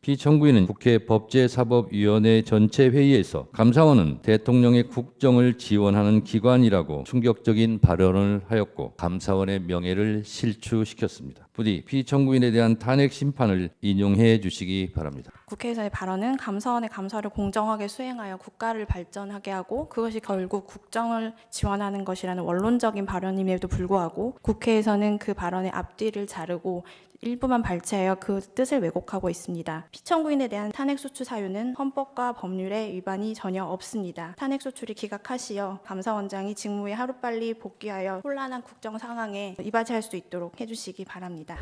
피청구인은 국회 법제사법위원회 전체 회의에서 감사원은 대통령의 국정을 지원하는 기관이라고 충격적인 발언을 하였고 감사원의 명예를 실추시켰습니다. 부디 피청구인에 대한 탄핵 심판을 인용해 주시기 바랍니다. 국회에서의 발언은 감사원의 감사를 공정하게 수행하여 국가를 발전하게 하고 그것이 결국 국정을 지원하는 것이라는 원론적인 발언임에도 불구하고 국회에서는 그 발언의 앞뒤를 자르고 일부만 발췌하여 그 뜻을 왜곡하고 있습니다. 피청구인에 대한 탄핵소추 사유는 헌법과 법률에 위반이 전혀 없습니다. 탄핵소추를 기각하시어 감사원장이 직무에 하루빨리 복귀하여 혼란한 국정 상황에 이바지할 수 있도록 해주시기 바랍니다.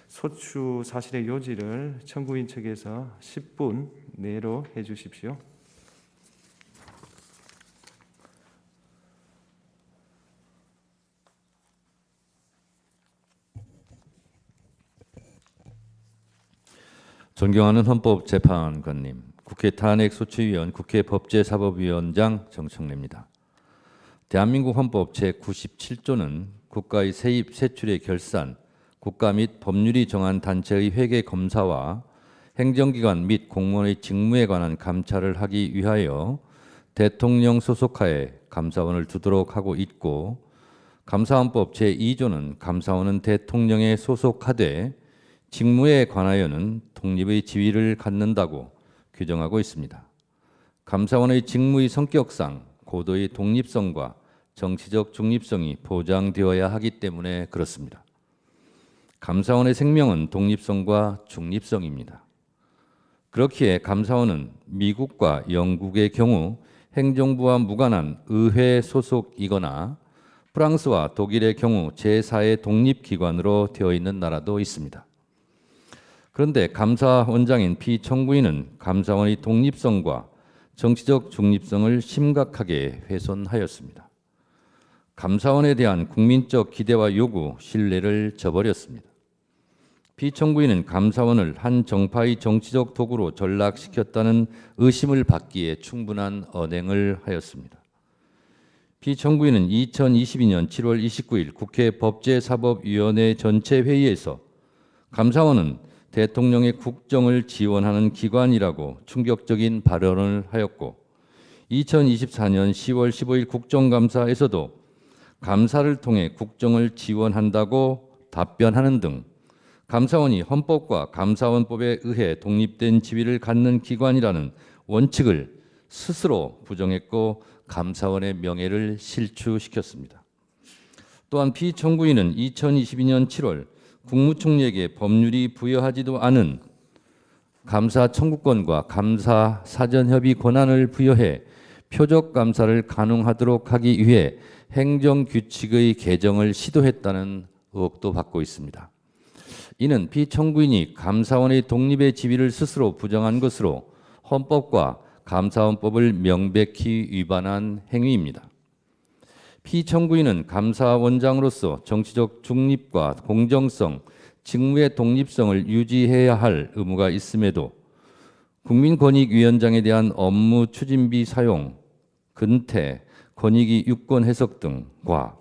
소추 사실의 요지를 청구인 측에서 10분 내로 해주십시오. 존경하는 헌법재판관님, 국회 탄핵소추위원, 국회 법제사법위원장 정청래입니다. 대한민국 헌법 제97조는 국가의 세입, 세출의 결산, 국가 및 법률이 정한 단체의 회계 검사와 행정기관 및 공무원의 직무에 관한 감찰을 하기 위하여 대통령 소속하에 감사원을 두도록 하고 있고, 감사원법 제2조는 감사원은 대통령에 소속하되 직무에 관하여는 독립의 지위를 갖는다고 규정하고 있습니다. 감사원의 직무의 성격상 고도의 독립성과 정치적 중립성이 보장되어야 하기 때문에 그렇습니다. 감사원의 생명은 독립성과 중립성입니다. 그렇기에 감사원은 미국과 영국의 경우 행정부와 무관한 의회 소속이거나 프랑스와 독일의 경우 제4의 독립기관으로 되어 있는 나라도 있습니다. 그런데 감사원장인 피청구인은 감사원의 독립성과 정치적 중립성을 심각하게 훼손하였습니다. 감사원에 대한 국민적 기대와 요구, 신뢰를 저버렸습니다. 피청구인은 감사원을 한 정파의 정치적 도구로 전락시켰다는 의심을 받기에 충분한 언행을 하였습니다. 피청구인은 2022년 7월 29일 국회 법제사법위원회 전체 회의에서 감사원은 대통령의 국정을 지원하는 기관이라고 충격적인 발언을 하였고, 2024년 10월 15일 국정감사에서도 감사를 통해 국정을 지원한다고 답변하는 등 감사원이 헌법과 감사원법에 의해 독립된 지위를 갖는 기관이라는 원칙을 스스로 부정했고 감사원의 명예를 실추시켰습니다. 또한 피청구인은 2022년 7월 국무총리에게 법률이 부여하지도 않은 감사 청구권과 감사 사전협의 권한을 부여해 표적 감사를 가능하도록 하기 위해 행정규칙의 개정을 시도했다는 의혹도 받고 있습니다. 이는 피청구인이 감사원의 독립의 지위를 스스로 부정한 것으로 헌법과 감사원법을 명백히 위반한 행위입니다. 피청구인은 감사원장으로서 정치적 중립과 공정성, 직무의 독립성을 유지해야 할 의무가 있음에도 국민권익위원장에 대한 업무 추진비 사용, 근태, 권익위 유권 해석 등과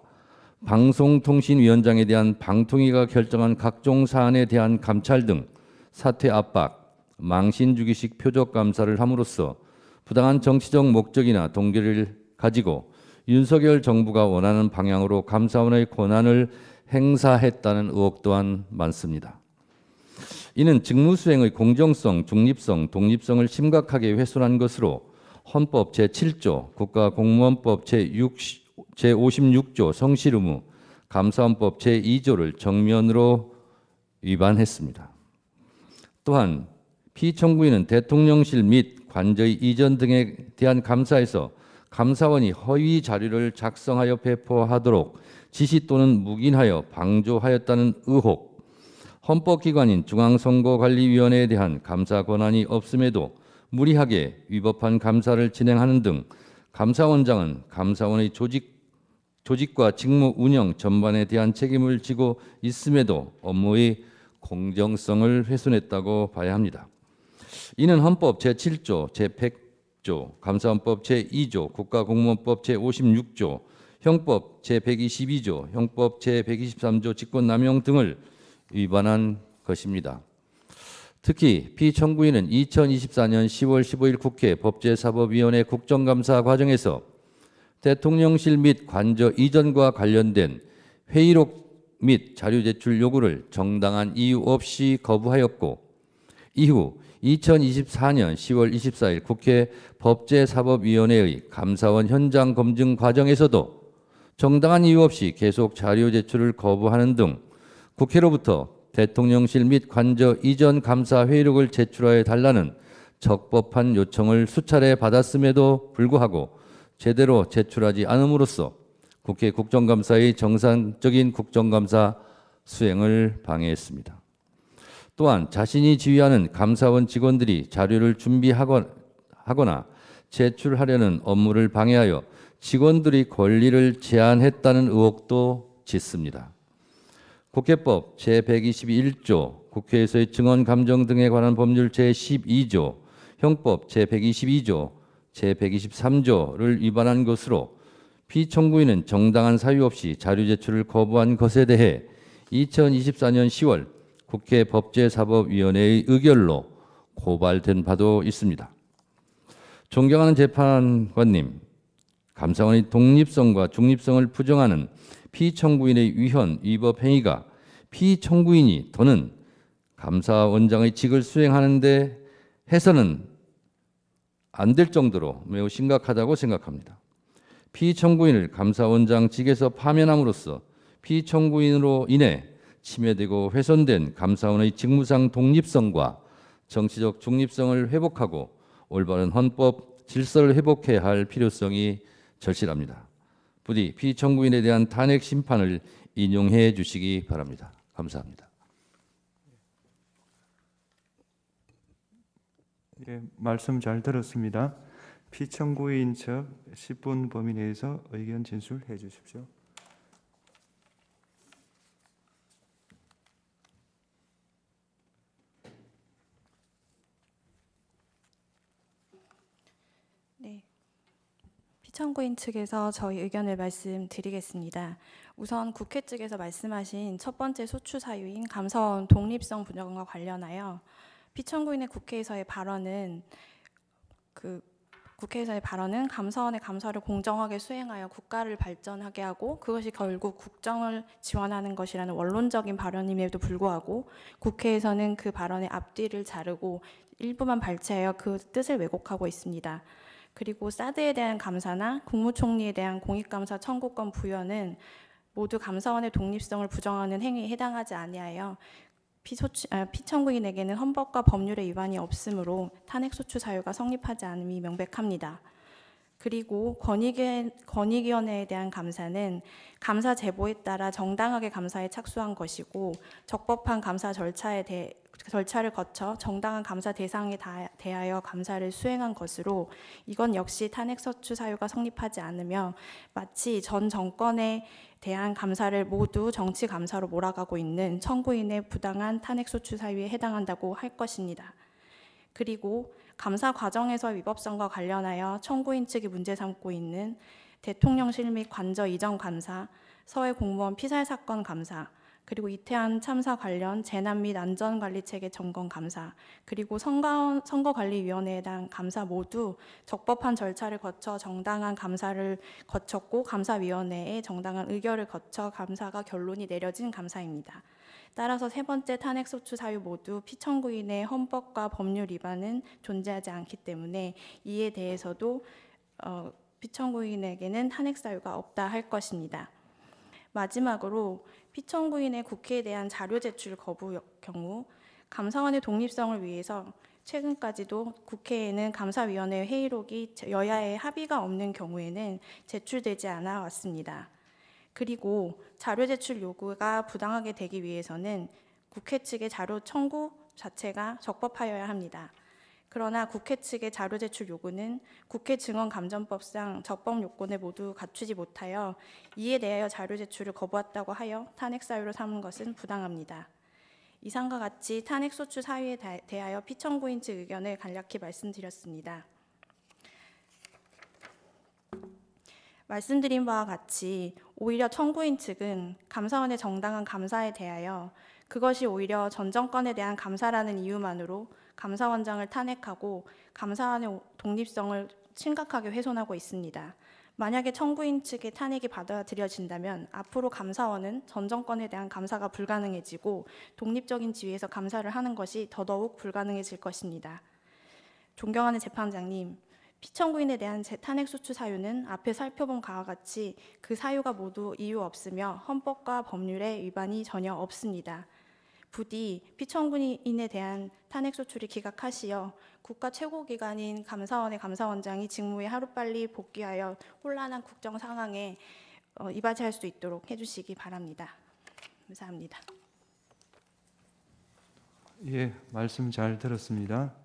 방송통신위원장에 대한 방통위가 결정한 각종 사안에 대한 감찰 등 사퇴 압박, 망신주기식 표적 감사를 함으로써 부당한 정치적 목적이나 동기를 가지고 윤석열 정부가 원하는 방향으로 감사원의 권한을 행사했다는 의혹 또한 많습니다. 이는 직무 수행의 공정성, 중립성, 독립성을 심각하게 훼손한 것으로 헌법 제7조, 국가공무원법 제56조 성실의무, 감사원법 제2조를 정면으로 위반했습니다. 또한 피청구인은 대통령실 및 관저의 이전 등에 대한 감사에서 감사원이 허위 자료를 작성하여 배포하도록 지시 또는 묵인하여 방조하였다는 의혹, 헌법기관인 중앙선거관리위원회에 대한 감사 권한이 없음에도 무리하게 위법한 감사를 진행하는 등 감사원장은 감사원의 조직과 직무 운영 전반에 대한 책임을 지고 있음에도 업무의 공정성을 훼손했다고 봐야 합니다. 이는 헌법 제7조, 제100조, 감사원법 제2조, 국가공무원법 제56조, 형법 제122조, 형법 제123조 직권남용 등을 위반한 것입니다. 특히 피청구인은 2024년 10월 15일 국회 법제사법위원회 국정감사 과정에서 대통령실 및 관저 이전과 관련된 회의록 및 자료 제출 요구를 정당한 이유 없이 거부하였고, 이후 2024년 10월 24일 국회 법제사법위원회의 감사원 현장 검증 과정에서도 정당한 이유 없이 계속 자료 제출을 거부하는 등 국회로부터 대통령실 및 관저 이전 감사 회의록을 제출하여 달라는 적법한 요청을 수차례 받았음에도 불구하고 제대로 제출하지 않음으로써 국회 국정감사의 정상적인 국정감사 수행을 방해했습니다. 또한 자신이 지휘하는 감사원 직원들이 자료를 준비하거나 제출하려는 업무를 방해하여 직원들의 권리를 제한했다는 의혹도 짙습니다. 국회법 제121조, 국회에서의 증언 감정 등에 관한 법률 제12조, 형법 제122조, 제123조를 위반한 것으로 피청구인은 정당한 사유 없이 자료 제출을 거부한 것에 대해 2024년 10월 국회 법제사법위원회의 의결로 고발된 바도 있습니다. 존경하는 재판관님, 감사원의 독립성과 중립성을 부정하는 피청구인의 위헌, 위법 행위가 피청구인이 또는 감사원장의 직을 수행하는 데 해서는 안 될 정도로 매우 심각하다고 생각합니다. 피청구인을 감사원장 직에서 파면함으로써 피청구인으로 인해 침해되고 훼손된 감사원의 직무상 독립성과 정치적 중립성을 회복하고 올바른 헌법 질서를 회복해야 할 필요성이 절실합니다. 부디 피청구인에 대한 탄핵 심판을 인용해 주시기 바랍니다. 감사합니다. 예, 말씀 잘 들었습니다. 피청구인 측 10분 범위 내에서 의견 진술해 주십시오. 네. 피청구인 측에서 저희 의견을 말씀드리겠습니다. 우선 국회 측에서 말씀하신 첫 번째 소추 사유인 감사원 독립성 부정과 관련하여 피청구인의 국회에서의 발언은 감사원의 감사를 공정하게 수행하여 국가를 발전하게 하고 그것이 결국 국정을 지원하는 것이라는 원론적인 발언임에도 불구하고 국회에서는 그 발언의 앞뒤를 자르고 일부만 발췌하여 그 뜻을 왜곡하고 있습니다. 그리고 사드에 대한 감사나 국무총리에 대한 공익감사 청구권 부여는 모두 감사원의 독립성을 부정하는 행위에 해당하지 아니하여 피청구인에게는 헌법과 법률의 위반이 없으므로 탄핵소추 사유가 성립하지 않음이 명백합니다. 그리고 권익위원회에 대한 감사는 감사 제보에 따라 정당하게 감사에 착수한 것이고 적법한 감사 절차를 거쳐 정당한 감사 대상에 대하여 감사를 수행한 것으로 이건 역시 탄핵소추 사유가 성립하지 않으며 마치 전 정권에 대한 감사를 모두 정치 감사로 몰아가고 있는 청구인의 부당한 탄핵소추 사유에 해당한다고 할 것입니다. 그리고 감사 과정에서 위법성과 관련하여 청구인 측이 문제 삼고 있는 대통령실 및 관저 이전 감사, 서해 공무원 피살 사건 감사, 그리고 이태원 참사 관련 재난 및 안전관리체계 점검 감사, 그리고 선거관리위원회에 대한 감사 모두 적법한 절차를 거쳐 정당한 감사를 거쳤고 감사위원회의 정당한 의결을 거쳐 감사가 결론이 내려진 감사입니다. 따라서 세 번째 탄핵소추 사유 모두 피청구인의 헌법과 법률 위반은 존재하지 않기 때문에 이에 대해서도 피청구인에게는 탄핵 사유가 없다 할 것입니다. 마지막으로 피청구인의 국회에 대한 자료 제출 거부 경우 감사원의 독립성을 위해서 최근까지도 국회에는 감사위원회 회의록이 여야의 합의가 없는 경우에는 제출되지 않아 왔습니다. 그리고 자료 제출 요구가 부당하게 되기 위해서는 국회 측의 자료 청구 자체가 적법하여야 합니다. 그러나 국회 측의 자료 제출 요구는 국회 증언감전법상 적법 요건을 모두 갖추지 못하여 이에 대하여 자료 제출을 거부했다고 하여 탄핵 사유로 삼은 것은 부당합니다. 이상과 같이 탄핵소추 사유에 대하여 피청구인 측 의견을 간략히 말씀드렸습니다. 말씀드린 바와 같이 오히려 청구인 측은 감사원의 정당한 감사에 대하여 그것이 오히려 전 정권에 대한 감사라는 이유만으로 감사원장을 탄핵하고 감사원의 독립성을 심각하게 훼손하고 있습니다. 만약에 청구인 측의 탄핵이 받아들여진다면 앞으로 감사원은 전 정권에 대한 감사가 불가능해지고 독립적인 지위에서 감사를 하는 것이 더더욱 불가능해질 것입니다. 존경하는 재판장님, 피청구인에 대한 탄핵 소추 사유는 앞에 살펴본 바와 같이 그 사유가 모두 이유 없으며 헌법과 법률에 위반이 전혀 없습니다. 부디 피청구인에 대한 탄핵 소추를 기각하시어 국가 최고기관인 감사원의 감사원장이 직무에 하루빨리 복귀하여 혼란한 국정 상황에 이바지할 수 있도록 해주시기 바랍니다. 감사합니다. 예, 말씀 잘 들었습니다.